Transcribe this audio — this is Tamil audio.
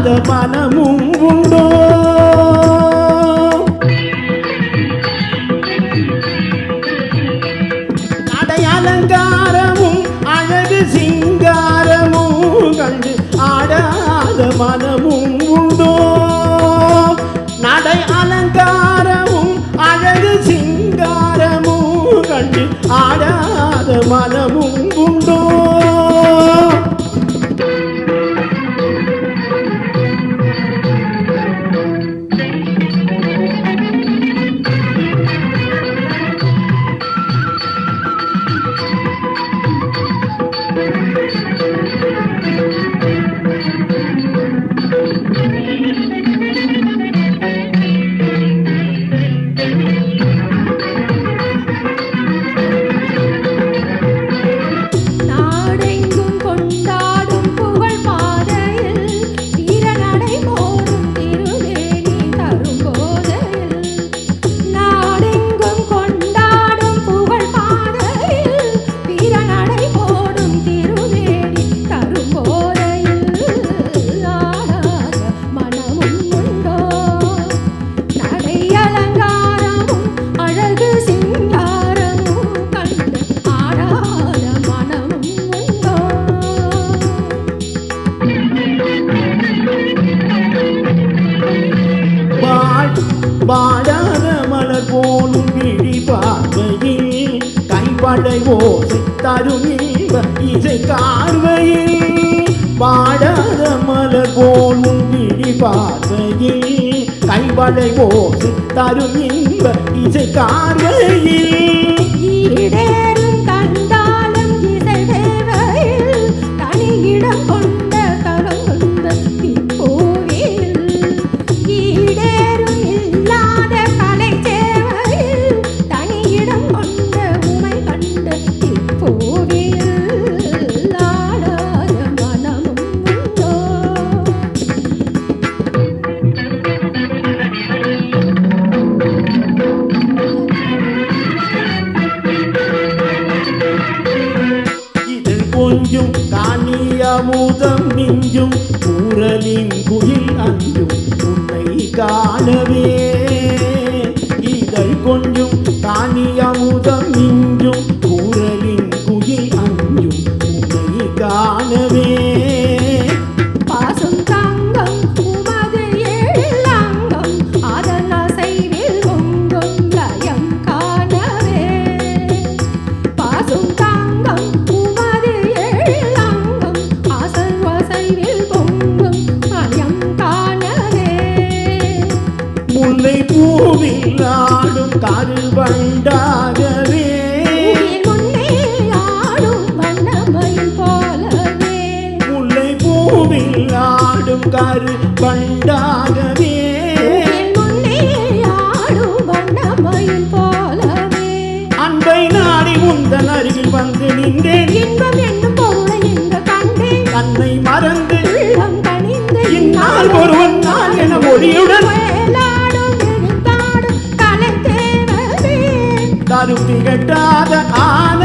மனமும் உண்டோ நடை அலங்காரமும் அழகு சிங்காரமும் கண்டு ஆடாத மனமும் உண்டோ நடை அலங்காரமும் அழகு சிங்காரமும் கண்டு ஆடாத மனமும் உண்டோ வாடாத மலர் போலும் விழி பார்வையில் கைவளை ஓசை தரும் இசை கார்வையில் வாடாத மலர் போலும் விழி பார்வையில் கைவளை ஓசை தரும் இசை கார்வையில் கொஞ்சும் காணியமுதம் மிஞ்சும் கூறலின் குயில் அஞ்சும் உன்னை காணவே இதழ் கொஞ்சும் காணியமுதம் மிஞ்சும் கூறலின் குயில் அஞ்சும் உன்னை காணவே முல்லை பூவில் ஆடும் கருவண்டாகவே முல்லை பூவில் ஆடும் கருவண்டாகவே அன்பை நாடி உந்தன் அருகில் வந்து நின்றேன் இன்பம் என்னும் பொருளை எங்க கண்டேன் தன்னை மறந்து இந்நாள் ஒருவன் நான் என மொழியுடன் கருத்தி கட்டாத ஆன